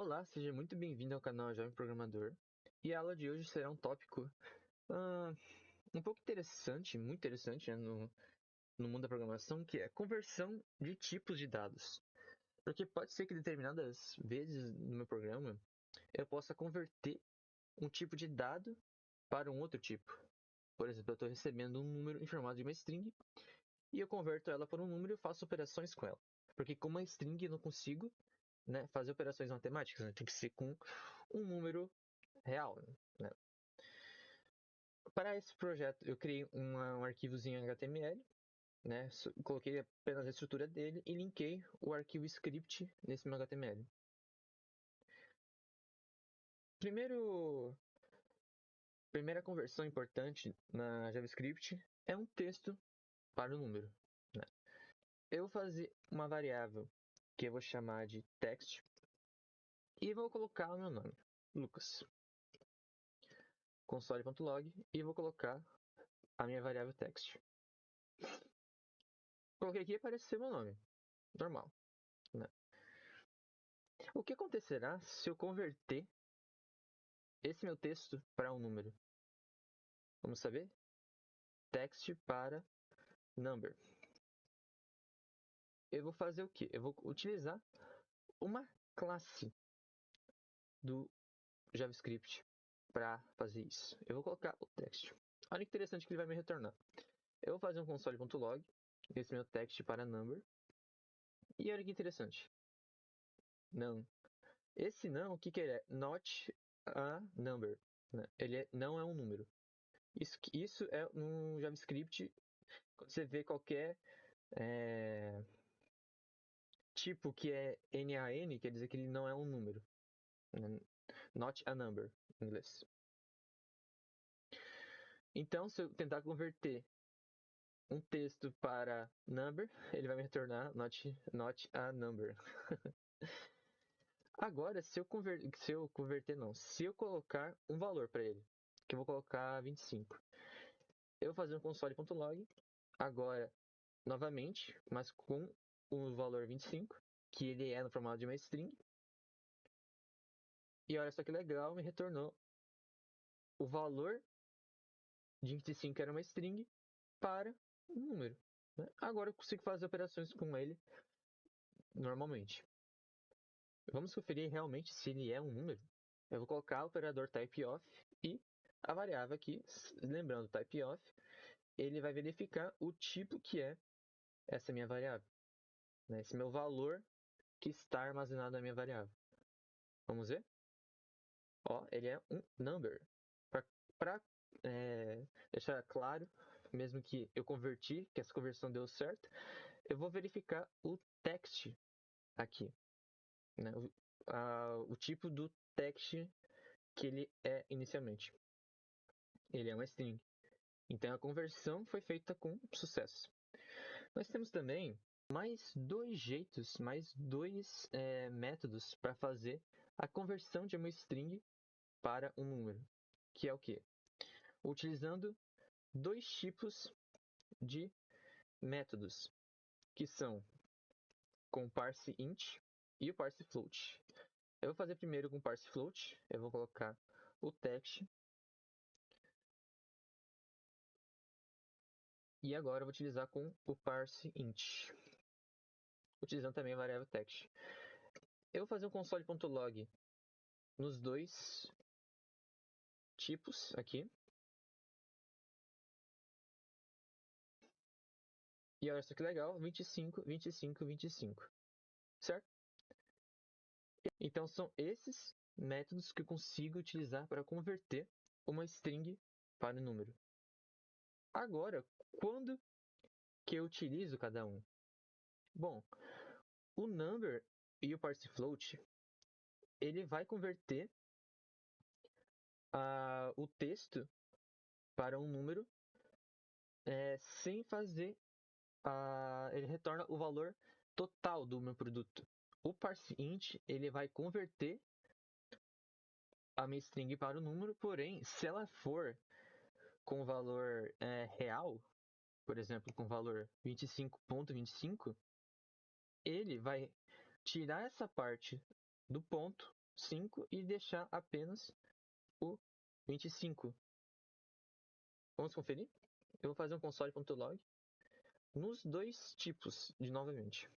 Olá, seja muito bem-vindo ao canal Jovem Programador. E a aula de hoje será um tópico ah, um pouco interessante, muito interessante, né, no mundo da programação, que é conversão de tipos de dados. Porque pode ser que determinadas vezes no meu programa eu possa converter um tipo de dado para um outro tipo. Por exemplo, eu estou recebendo um número em formato de uma string e eu converto ela para um número e faço operações com ela. Porque com uma string eu não consigo, né, fazer operações matemáticas, né? Tem que ser com um número real, né? Para esse projeto, eu criei um arquivozinho HTML, né? Coloquei apenas a estrutura dele e linkei o arquivo script nesse meu HTML. Primeira conversão importante na JavaScript é um texto para o número, né? Eu vou fazer uma variável que eu vou chamar de text e vou colocar o meu nome, Lucas. Console.log e vou colocar a minha variável text. Coloquei aqui e apareceu meu nome, normal, né? O que acontecerá se eu converter esse meu texto para um número? Vamos saber? Text para number. Eu vou fazer o quê? Eu vou utilizar uma classe do JavaScript para fazer isso. Eu vou colocar o text. Olha que interessante que ele vai me retornar. Eu vou fazer um console.log, esse meu text para number. E olha que interessante. Não. Esse não, o que ele é? Not a number. Né? Não é um número. Isso é um JavaScript. Quando você vê qualquer tipo que é NaN, quer dizer que ele não é um número. Né? Not a number, em inglês. Então, se eu tentar converter um texto para number, ele vai me retornar not a number. Agora, se eu colocar um valor para ele, que eu vou colocar 25. Eu vou fazer um console.log, agora, novamente, mas com o valor 25, que ele é no formato de uma string. E olha só que legal, me retornou o valor de 25, que era uma string, para um número. Né? Agora eu consigo fazer operações com ele normalmente. Vamos conferir realmente se ele é um número. Eu vou colocar o operador typeof e a variável aqui, lembrando typeof, ele vai verificar o tipo que é essa minha variável. Né? Esse meu valor que está armazenado na minha variável. Vamos ver? Ó, ele é um number. Para deixar claro, mesmo que eu converti, que essa conversão deu certo, eu vou verificar o text aqui. Né? O tipo do text que ele é inicialmente. Ele é uma string. Então a conversão foi feita com sucesso. Nós temos também mais dois jeitos, mais dois métodos para fazer a conversão de uma string para um número, que é o quê? Utilizando dois tipos de métodos, que são com o parseInt e o parseFloat. Eu vou fazer primeiro com o parseFloat, eu vou colocar o text. E agora eu vou utilizar com o parseInt, utilizando também a variável text. Eu vou fazer um console.log nos dois tipos aqui. E olha só que legal, 25, 25, 25. Certo? Então são esses métodos que eu consigo utilizar para converter uma string para um número. Agora, quando que eu utilizo cada um? Bom, o number e o parsefloat, ele vai converter o texto para um número sem fazer ele retorna o valor total do meu produto. O parseInt, ele vai converter a minha string para o número, porém, se ela for com o valor real, por exemplo, com o valor 25.25, ele vai tirar essa parte do ponto 5 e deixar apenas o 25. Vamos conferir? Eu vou fazer um console.log nos dois tipos de novamente.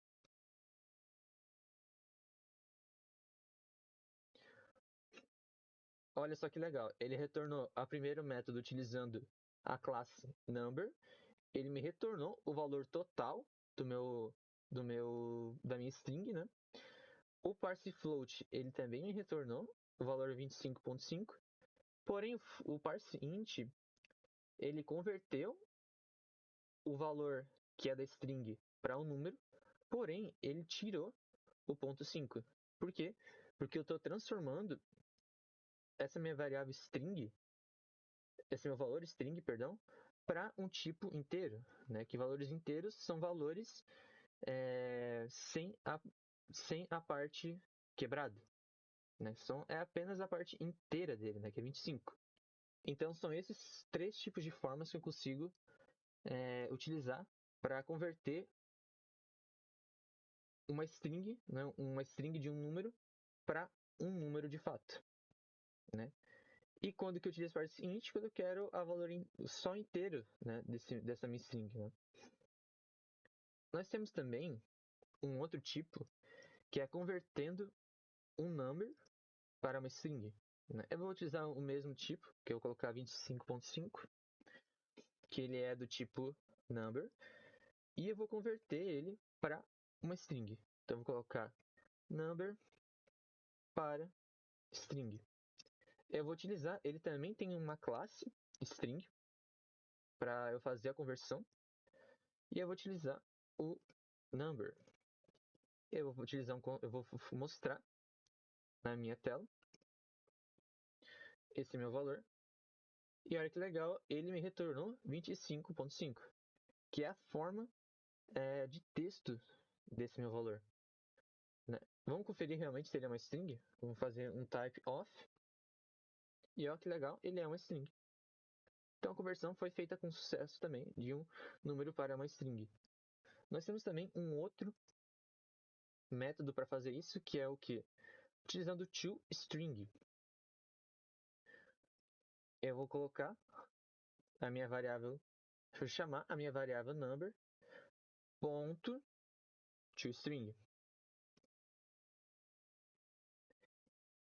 Olha só que legal, ele retornou a primeiro método utilizando a classe number, ele me retornou o valor total da minha string, né? O parse float, ele também me retornou o valor 25.5, porém o parse int, ele converteu o valor que é da string para um número, porém ele tirou o ponto 5. Por quê? Porque eu estou transformando essa minha variável string, esse meu valor string, perdão, para um tipo inteiro, né? Que valores inteiros são valores sem a parte quebrada, né? É apenas a parte inteira dele, né? Que é 25. Então, são esses três tipos de formas que eu consigo utilizar para converter uma string, né? Uma string de um número para um número de fato, né? E quando que eu utilizo parse int? Quando eu quero a valor só inteiro, né? Dessa minha string, né? Nós temos também um outro tipo que é convertendo um number para uma string, né? Eu vou utilizar o mesmo tipo, que eu vou colocar 25.5, que ele é do tipo number, e eu vou converter ele para uma string. Então, eu vou colocar number para string. Eu vou utilizar, ele também tem uma classe string para eu fazer a conversão, e eu vou utilizar o number. Eu vou mostrar na minha tela esse meu valor. E olha que legal, ele me retornou 25.5, que é a forma de texto desse meu valor, né? Vamos conferir realmente se ele é uma string? Vamos fazer um type of. E olha que legal, ele é uma string. Então a conversão foi feita com sucesso também de um número para uma string. Nós temos também um outro método para fazer isso, que é o que? Utilizando toString. Eu vou colocar a minha variável, deixa eu chamar a minha variável number ponto toString.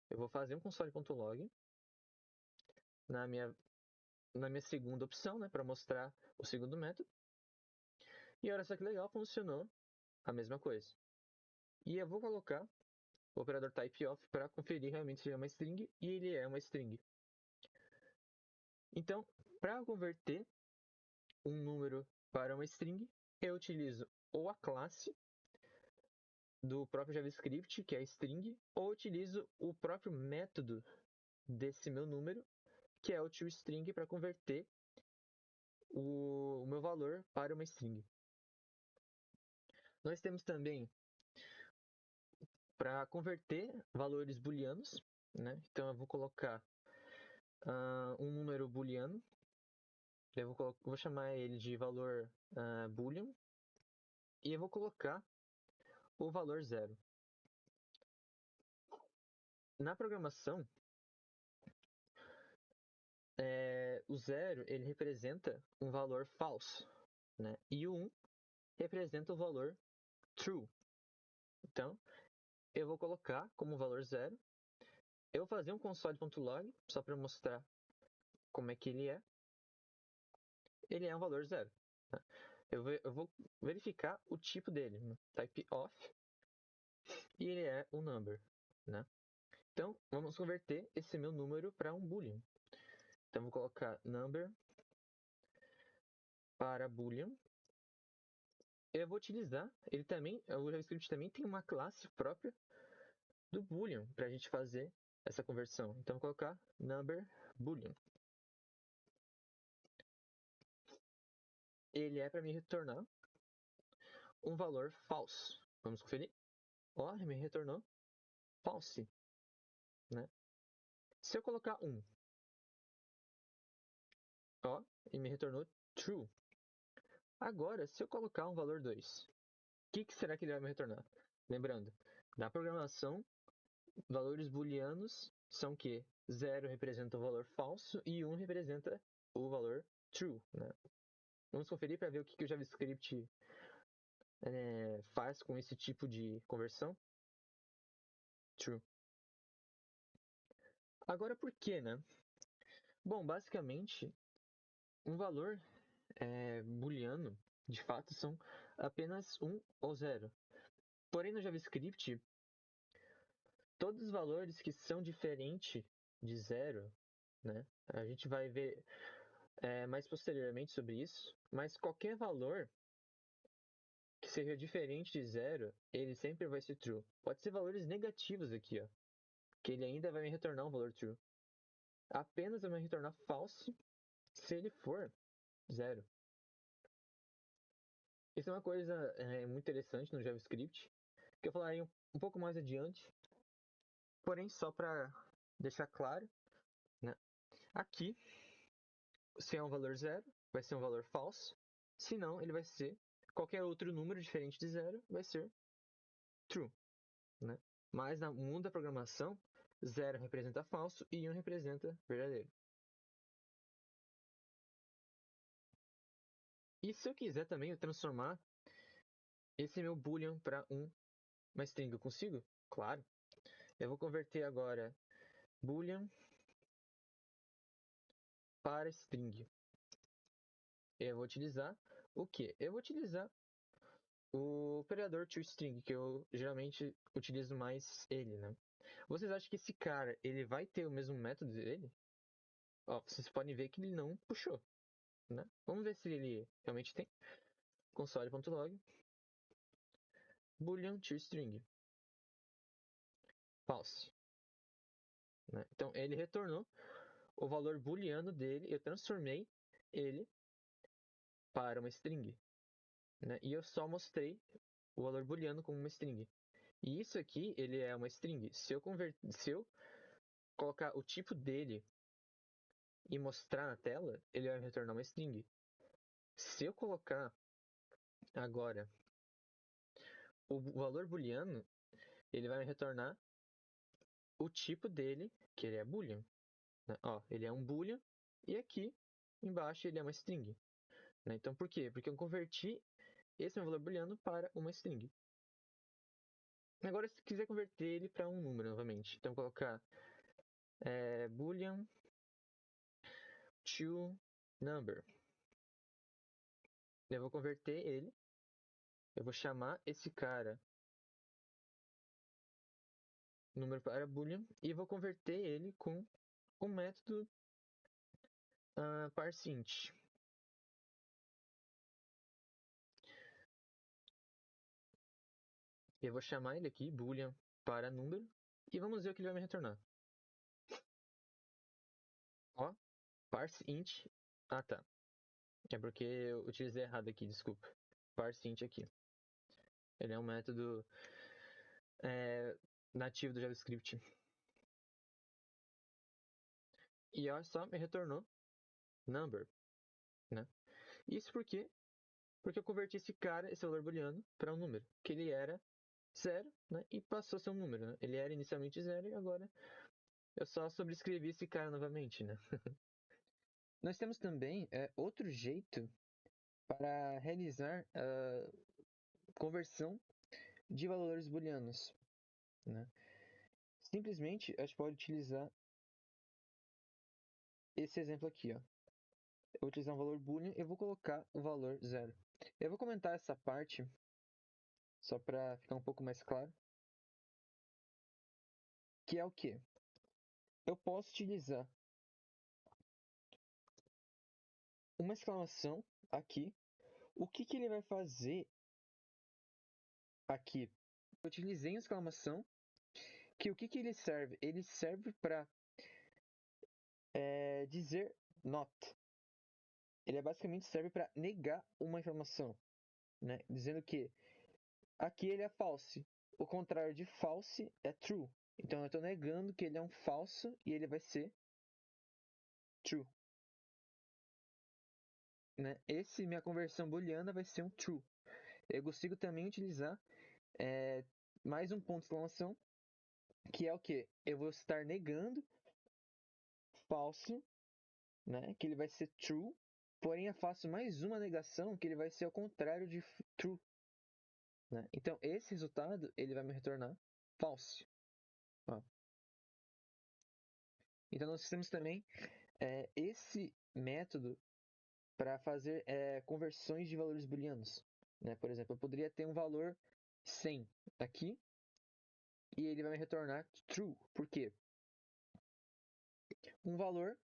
Eu vou fazer um console.log na minha segunda opção, né, para mostrar o segundo método. E olha só que legal, funcionou a mesma coisa. E eu vou colocar o operador typeof para conferir realmente se ele é uma string, e ele é uma string. Então, para converter um número para uma string, eu utilizo ou a classe do próprio JavaScript, que é string, ou utilizo o próprio método desse meu número, que é o toString, para converter o meu valor para uma string. Nós temos também para converter valores booleanos, né? Então eu vou colocar um número booleano, eu vou chamar ele de valor boolean, e eu vou colocar o valor 0. Na programação, o 0 ele representa um valor falso, né? E o 1 representa o valor true. Então, eu vou colocar como valor 0. Eu vou fazer um console.log só para mostrar como é que ele é. Ele é um valor 0. Tá? Eu vou verificar o tipo dele, né? Type of, e ele é um number, né? Então, vamos converter esse meu número para um boolean. Então, vou colocar number para boolean. Eu vou utilizar, o JavaScript também tem uma classe própria do boolean para a gente fazer essa conversão. Então, vou colocar number boolean. Ele é para me retornar um valor falso. Vamos conferir? Ó, me retornou false, né? Se eu colocar 1, ó, e me retornou true. Agora, se eu colocar um valor 2, o que será que ele vai me retornar? Lembrando, na programação, valores booleanos são que 0 representa o valor falso e 1 representa o valor true, né? Vamos conferir para ver o que o JavaScript faz com esse tipo de conversão. True. Agora, por quê, né? Bom, basicamente, um valor booleano, de fato, são apenas 1 ou 0. Porém, no JavaScript, todos os valores que são diferentes de 0, né? A gente vai ver mais posteriormente sobre isso, mas qualquer valor que seja diferente de 0, ele sempre vai ser true. Pode ser valores negativos aqui, ó, que ele ainda vai me retornar um valor true. Apenas vai me retornar false se ele for 0. Isso é uma coisa muito interessante no JavaScript, que eu falarei um pouco mais adiante. Porém, só para deixar claro, né? Aqui, se é um valor 0, vai ser um valor falso. Se não, ele vai ser qualquer outro número diferente de 0, vai ser true, né? Mas no mundo da programação, 0 representa falso e 1 representa verdadeiro. E se eu quiser também transformar esse meu boolean para uma string, eu consigo? Claro. Eu vou converter agora boolean para string. Eu vou utilizar o quê? Eu vou utilizar o operador toString, que eu geralmente utilizo mais ele, né? Vocês acham que esse cara, ele vai ter o mesmo método dele? Ó, vocês podem ver que ele não puxou, né? Vamos ver se ele realmente tem. Console.log boolean toString false, né? Então ele retornou o valor booleano dele, eu transformei ele para uma string, né? E eu só mostrei o valor booleano como uma string. E isso aqui, ele é uma string. Se eu colocar o tipo dele e mostrar na tela, ele vai retornar uma string. Se eu colocar agora o valor booleano, ele vai me retornar o tipo dele, que ele é boolean, né? Ó, ele é um boolean e aqui embaixo ele é uma string, né? Então por quê? Porque eu converti esse meu valor booleano para uma string. Agora, se quiser converter ele para um número novamente, então colocar boolean to number. Eu vou converter ele, eu vou chamar esse cara número para boolean e vou converter ele com o método parseInt. Eu vou chamar ele aqui, boolean para número, e vamos ver o que ele vai me retornar. Ó, parseInt. Ah, tá. É porque eu utilizei errado aqui, desculpa. ParseInt aqui. Ele é um método nativo do JavaScript. E olha só, me retornou number, né? Isso por quê? Porque eu converti esse cara, esse valor booleano, para um número, que ele era 0, né? E passou a ser um número, né? Ele era inicialmente 0 e agora eu só sobrescrevi esse cara novamente, né? Nós temos também outro jeito para realizar a conversão de valores booleanos, né? Simplesmente a gente pode utilizar esse exemplo aqui, ó. Eu vou utilizar um valor boolean e eu vou colocar o valor 0. Eu vou comentar essa parte só para ficar um pouco mais claro, que é o quê? Eu posso utilizar uma exclamação aqui. O que ele vai fazer aqui? Eu utilizei uma exclamação que o que ele serve? Ele serve para dizer not. Ele basicamente serve para negar uma informação, né? Dizendo que aqui ele é false. O contrário de false é true. Então eu estou negando que ele é um falso e ele vai ser true, né? Minha conversão booleana vai ser um true. Eu consigo também utilizar mais um ponto de exclamação que é o quê? Eu vou estar negando falso, né? Que ele vai ser true, porém eu faço mais uma negação que ele vai ser ao contrário de true, né? Então esse resultado ele vai me retornar false. Ó. Então nós temos também esse método para fazer conversões de valores booleanos, né? Por exemplo, eu poderia ter um valor 100 aqui e ele vai me retornar true. Por quê? Um valor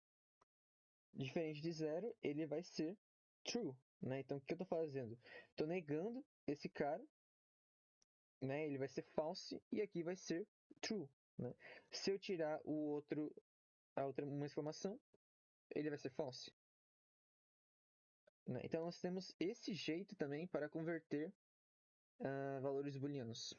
diferente de zero, ele vai ser true, né? Então, o que eu estou fazendo? Estou negando esse cara, né? Ele vai ser false e aqui vai ser true, né? Se eu tirar uma exclamação, ele vai ser false, né? Então, nós temos esse jeito também para converter valores booleanos.